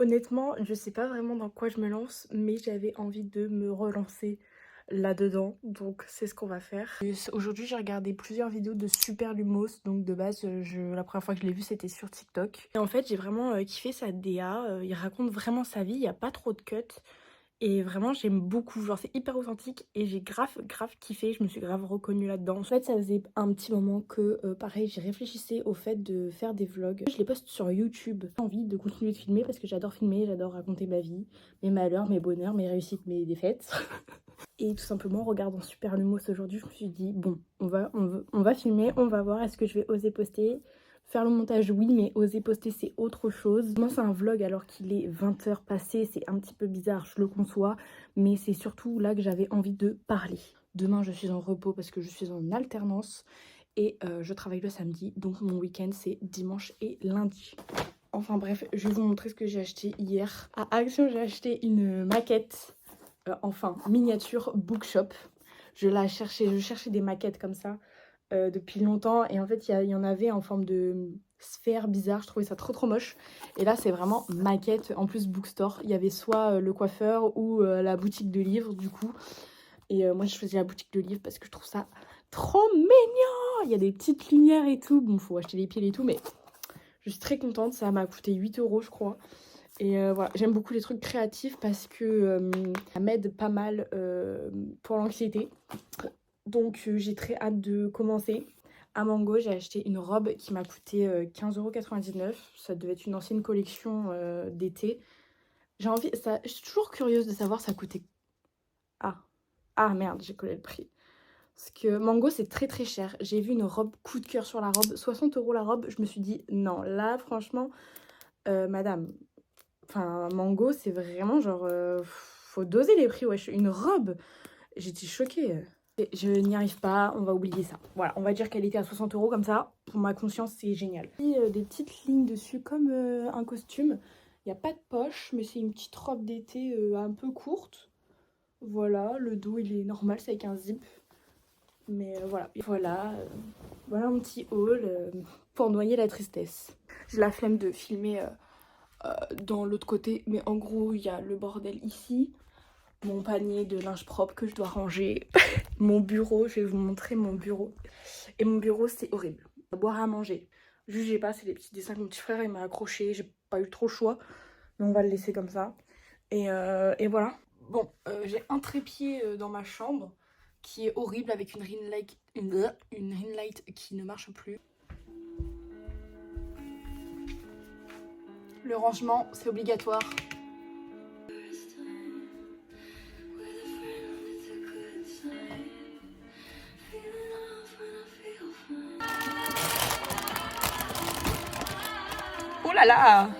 Honnêtement, je sais pas vraiment dans quoi je me lance, mais j'avais envie de me relancer là-dedans, donc c'est ce qu'on va faire. Aujourd'hui, j'ai regardé plusieurs vidéos de Super Lumos, donc de base, la première fois que je l'ai vu, c'était sur TikTok. Et en fait, j'ai vraiment kiffé sa DA, il raconte vraiment sa vie, il y a pas trop de cuts. Et vraiment, j'aime beaucoup. Genre, c'est hyper authentique et j'ai grave kiffé. Je me suis grave reconnue là-dedans. En fait, ça faisait un petit moment que, pareil, j'ai réfléchissé au fait de faire des vlogs. Je les poste sur YouTube. J'ai envie de continuer de filmer parce que j'adore filmer, j'adore raconter ma vie, mes malheurs, mes bonheurs, mes réussites, mes défaites. Et tout simplement, en regardant Super Lumos aujourd'hui, je me suis dit, bon, on va filmer, on va voir, est-ce que je vais oser poster. Faire le montage, oui, mais oser poster, c'est autre chose. Moi, c'est un vlog alors qu'il est 20 h passées, c'est un petit peu bizarre, je le conçois, mais c'est surtout là que j'avais envie de parler. Demain, je suis en repos parce que je suis en alternance et je travaille le samedi, donc mon week-end, c'est dimanche et lundi. Enfin bref, je vais vous montrer ce que j'ai acheté hier. À Action, j'ai acheté une maquette, enfin miniature bookshop. Je cherchais des maquettes comme ça depuis longtemps et en fait il y en avait en forme de sphère bizarre, je trouvais ça trop moche. Et là c'est vraiment maquette, en plus bookstore. Il y avait soit le coiffeur ou la boutique de livres du coup. Et moi je faisais la boutique de livres parce que je trouve ça trop mignon. Il y a des petites lumières et tout. Bon, faut acheter les piles et tout, mais je suis très contente. Ça m'a coûté 8 € je crois. Et voilà, j'aime beaucoup les trucs créatifs parce que ça m'aide pas mal pour l'anxiété. Donc j'ai très hâte de commencer. À Mango, j'ai acheté une robe qui m'a coûté 15,99 €. Ça devait être une ancienne collection d'été. Je suis toujours curieuse de savoir ça coûtait... Ah, ah merde, j'ai collé le prix. Parce que Mango, c'est très cher. J'ai vu une robe coup de cœur sur la robe, 60 € la robe. Je me suis dit, non, là, franchement, madame, enfin, Mango, c'est vraiment genre, faut doser les prix, wesh. Une robe, j'étais choquée. Et je n'y arrive pas, on va oublier ça. Voilà, on va dire qu'elle était à 60 € comme ça. Pour ma conscience, c'est génial. Et, des petites lignes dessus comme un costume. Il n'y a pas de poche, mais c'est une petite robe d'été un peu courte. Voilà, le dos il est normal, c'est avec un zip. Mais voilà, voilà un petit haul pour noyer la tristesse. J'ai la flemme de filmer dans l'autre côté, mais en gros, il y a le bordel ici. Mon panier de linge propre que je dois ranger. Mon bureau, je vais vous montrer mon bureau. Et mon bureau, c'est horrible. À boire, à manger. Jugez pas, c'est les petits dessins que mon petit frère il m'a accroché. J'ai pas eu trop le choix, mais on va le laisser comme ça. Et voilà. Bon, j'ai un trépied dans ma chambre qui est horrible avec une ring light qui ne marche plus. Le rangement, c'est obligatoire. Oh là là!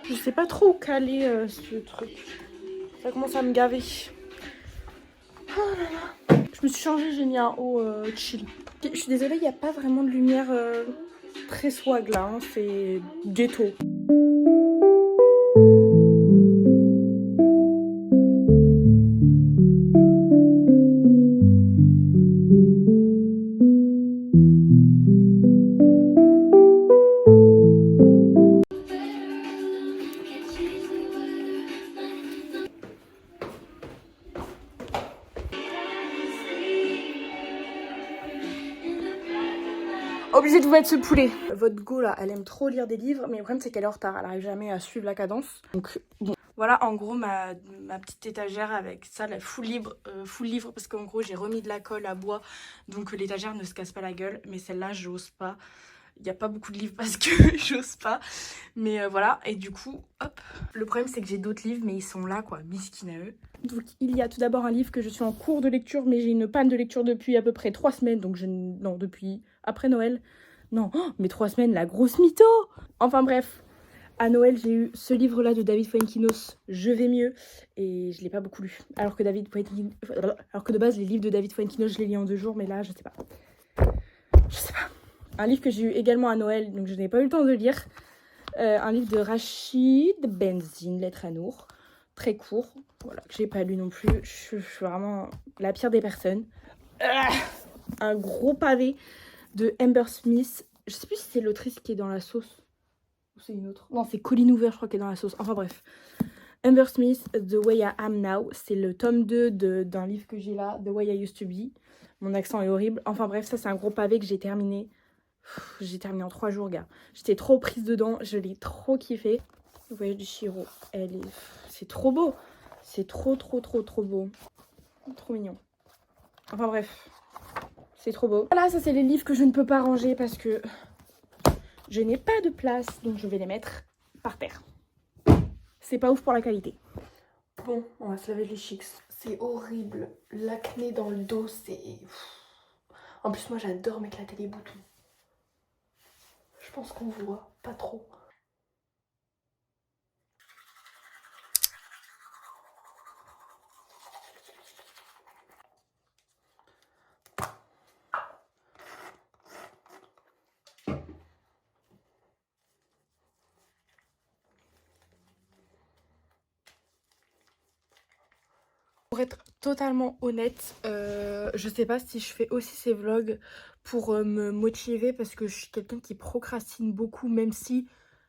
Je sais pas trop où caler ce truc. Ça commence à me gaver. Oh là là. Je me suis changée, j'ai mis un haut chill. Je suis désolée, il n'y a pas vraiment de lumière très swag là, hein, c'est ghetto. Obligée de vous mettre ce poulet. Votre go là, elle aime trop lire des livres, mais le problème c'est qu'elle est en retard, elle arrive jamais à suivre la cadence. Donc bon. Voilà en gros ma petite étagère avec ça, la full livre, parce qu'en gros j'ai remis de la colle à bois, donc l'étagère ne se casse pas la gueule, mais celle-là j'ose pas. Il n'y a pas beaucoup de livres parce que j'ose pas. Mais voilà, et du coup, hop. Le problème, c'est que j'ai d'autres livres, mais ils sont là, quoi, miskin à eux. Donc, il y a tout d'abord un livre que je suis en cours de lecture, mais j'ai une panne de lecture depuis à peu près 3 semaines. Donc, non, depuis après Noël. Non, oh, mais 3 semaines, la grosse mytho. Enfin, bref. À Noël, j'ai eu ce livre-là de David Fuenkinos, Je vais mieux, et je l'ai pas beaucoup lu. Alors que de base, les livres de David Fuenkinos, je les lis en 2 jours, mais là, je sais pas. Je sais pas. un livre que j'ai eu également à Noël, donc je n'ai pas eu le temps de lire. Un livre de Rachid Benzine, Lettre à Nour, très court, voilà, que j'ai pas lu non plus. Je suis vraiment la pire des personnes. Un gros pavé de Amber Smith. Je sais plus si c'est l'autrice qui est dans la sauce ou c'est une autre. Non, c'est Colleen Hoover, je crois, qui est dans la sauce. Enfin bref. Amber Smith, The Way I Am Now. C'est le tome 2 d'un livre que j'ai là, The Way I Used to Be. Mon accent est horrible. Enfin bref, ça c'est un gros pavé que j'ai terminé. J'ai terminé en 3 jours, gars. J'étais trop prise dedans. Je l'ai trop kiffé. Le voyage de Chihiro. C'est trop beau. C'est trop beau. Trop mignon. Enfin bref. C'est trop beau. Voilà, ça c'est les livres que je ne peux pas ranger parce que je n'ai pas de place. Donc je vais les mettre par terre. C'est pas ouf pour la qualité. Bon, on va se laver les chics. C'est horrible. L'acné dans le dos, c'est... En plus, moi j'adore m'éclater les boutons. Je pense qu'on voit pas trop. Pour être totalement honnête, je sais pas si je fais aussi ces vlogs pour me motiver parce que je suis quelqu'un qui procrastine beaucoup, même si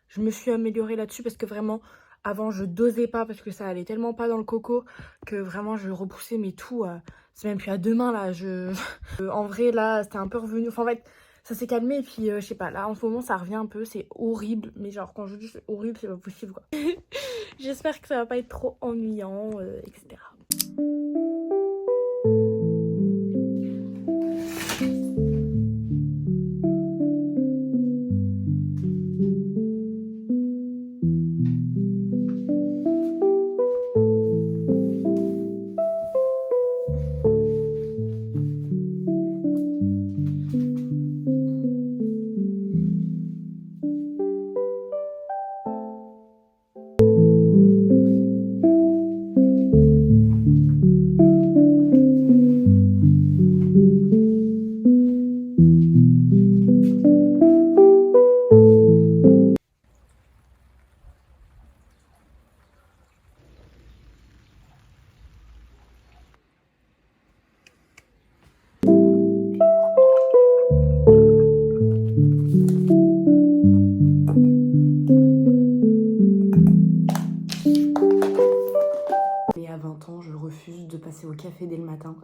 je me suis améliorée là-dessus parce que vraiment avant je dosais pas parce que ça allait tellement pas dans le coco que vraiment je repoussais mes tout. C'est même plus à deux mains là. En vrai là c'était un peu revenu. Enfin en fait ça s'est calmé et puis je sais pas, là en ce moment ça revient un peu, c'est horrible. Mais genre quand je dis c'est horrible c'est pas possible quoi. J'espère que ça va pas être trop ennuyant, etc. Je refuse de passer au café dès le matin.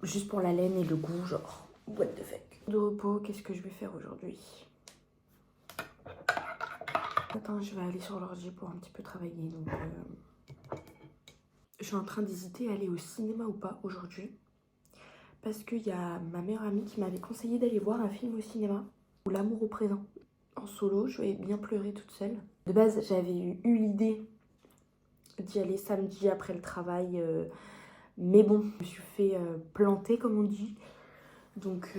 Juste pour la laine et le goût, genre, what the fuck. De repos, qu'est-ce que je vais faire aujourd'hui? Attends, je vais aller sur l'ordi pour un petit peu travailler. Donc, je suis en train d'hésiter à aller au cinéma ou pas aujourd'hui. Parce qu'il y a ma meilleure amie qui m'avait conseillé d'aller voir un film au cinéma. Ou L'amour au présent. En solo, je vais bien pleurer toute seule. De base, j'avais eu l'idée d'y aller samedi après le travail. Mais bon, je me suis fait planter comme on dit. Donc,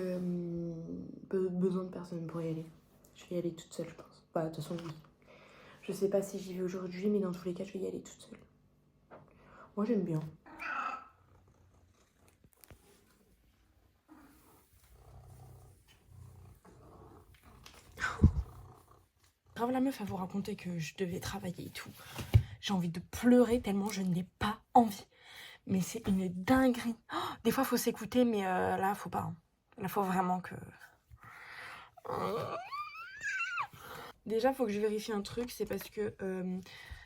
besoin de personne pour y aller. Je vais y aller toute seule, je pense. Bah, de toute façon, oui. Je sais pas si j'y vais aujourd'hui, mais dans tous les cas, je vais y aller toute seule. Moi, j'aime bien. Grave la meuf à vous raconter que je devais travailler et tout. J'ai envie de pleurer tellement je n'ai pas envie. Mais c'est une dinguerie. Oh, des fois, faut s'écouter, mais là, faut pas. Hein. Là, faut vraiment que... Déjà, faut que je vérifie un truc. C'est parce que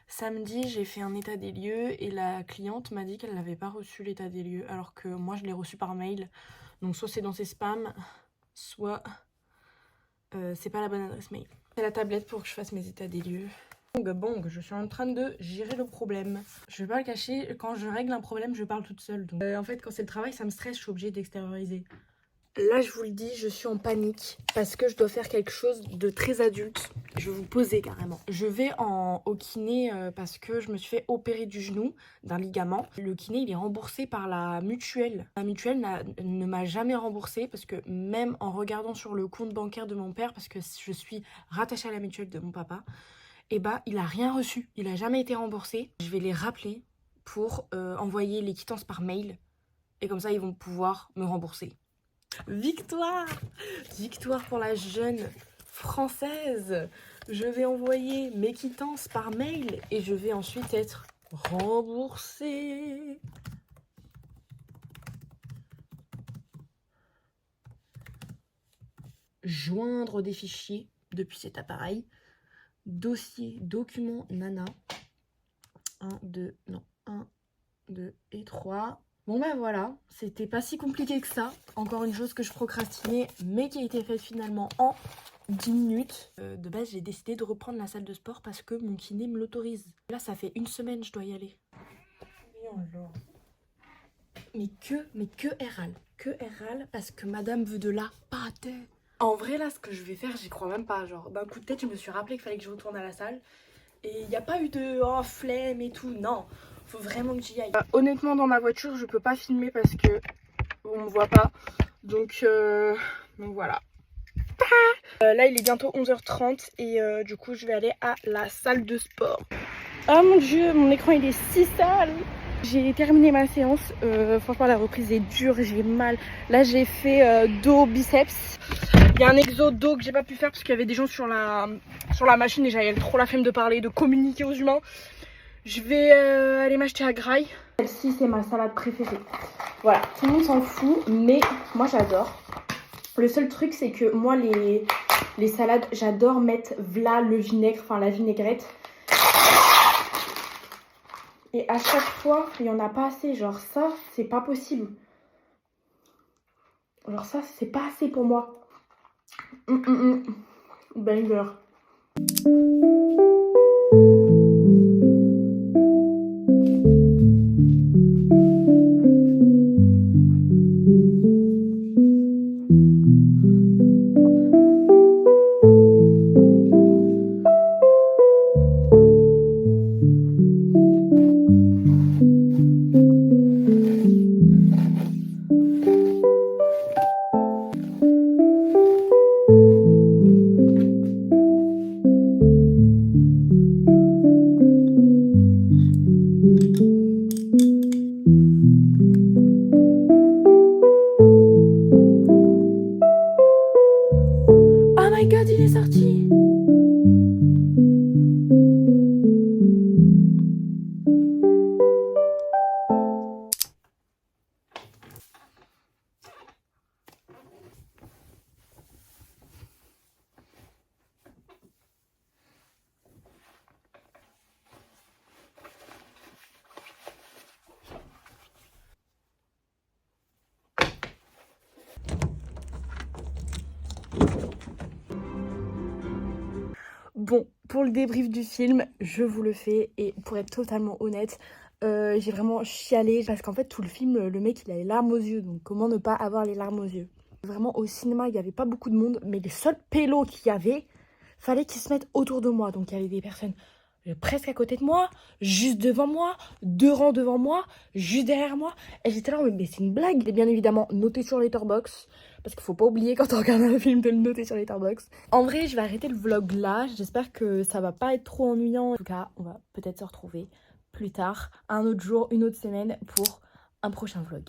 samedi, j'ai fait un état des lieux et la cliente m'a dit qu'elle n'avait pas reçu l'état des lieux. Alors que moi, je l'ai reçu par mail. Donc, soit c'est dans ses spams, soit c'est pas la bonne adresse mail. C'est la tablette pour que je fasse mes états des lieux. Bong, je suis en train de gérer le problème. Je vais pas le cacher, quand je règle un problème, je parle toute seule. Donc, en fait, quand c'est le travail, ça me stresse, je suis obligée d'extérioriser. Là, je vous le dis, je suis en panique parce que je dois faire quelque chose de très adulte. Je vais vous poser carrément. Je vais au kiné parce que je me suis fait opérer du genou d'un ligament. Le kiné, il est remboursé par la mutuelle. La mutuelle ne m'a jamais remboursé parce que même en regardant sur le compte bancaire de mon père, parce que je suis rattachée à la mutuelle de mon papa, et bah, il a rien reçu. Il a jamais été remboursé. Je vais les rappeler pour envoyer les quittances par mail. Et comme ça, ils vont pouvoir me rembourser. Victoire! Victoire pour la jeune française. Je vais envoyer mes quittances par mail et je vais ensuite être remboursée. Joindre des fichiers depuis cet appareil. Dossier, document, nana. 1, 2, non, 1, 2 et 3. Bon ben voilà, c'était pas si compliqué que ça. Encore une chose que je procrastinais, mais qui a été faite finalement en 10 minutes. De base, j'ai décidé de reprendre la salle de sport parce que mon kiné me l'autorise. Là, ça fait une semaine, je dois y aller. Mais que elle râle. Que elle râle parce que madame veut de la pâte. En vrai, là, ce que je vais faire, j'y crois même pas. Genre, d'un coup de tête, je me suis rappelé qu'il fallait que je retourne à la salle. Et il n'y a pas eu de oh, flemme et tout. Non, faut vraiment que j'y aille. Honnêtement, dans ma voiture, je peux pas filmer parce que on me voit pas. Donc voilà. Là, il est bientôt 11h30 et du coup, je vais aller à la salle de sport. Oh mon dieu, mon écran il est si sale. J'ai terminé ma séance. Franchement, la reprise est dure, j'ai mal. Là, j'ai fait dos, biceps. Il y a un exo dos que j'ai pas pu faire parce qu'il y avait des gens sur la machine et j'avais trop la flemme de parler, de communiquer aux humains. Je vais aller m'acheter à Graille. Celle-ci, c'est ma salade préférée. Voilà, tout le monde s'en fout, mais moi j'adore. Le seul truc, c'est que moi, les salades, j'adore mettre v'là le vinaigre, enfin la vinaigrette. Et à chaque fois, il n'y en a pas assez. Genre ça, c'est pas possible. Genre ça, c'est pas assez pour moi. Banger. Oh my god, il est sorti! Bon, pour le débrief du film, je vous le fais et pour être totalement honnête, j'ai vraiment chialé parce qu'en fait tout le film, le mec il a les larmes aux yeux, donc comment ne pas avoir les larmes aux yeux? Vraiment au cinéma il n'y avait pas beaucoup de monde, mais les seuls pélos qu'il y avait, fallait qu'ils se mettent autour de moi, donc il y avait des personnes presque à côté de moi, juste devant moi, 2 rangs devant moi, juste derrière moi. Et j'étais là, mais c'est une blague. Et bien évidemment, noté sur Letterboxd. Parce qu'il faut pas oublier quand on regarde un film de le noter sur Letterboxd. En vrai, je vais arrêter le vlog là. J'espère que ça va pas être trop ennuyant. En tout cas, on va peut-être se retrouver plus tard, un autre jour, une autre semaine pour un prochain vlog.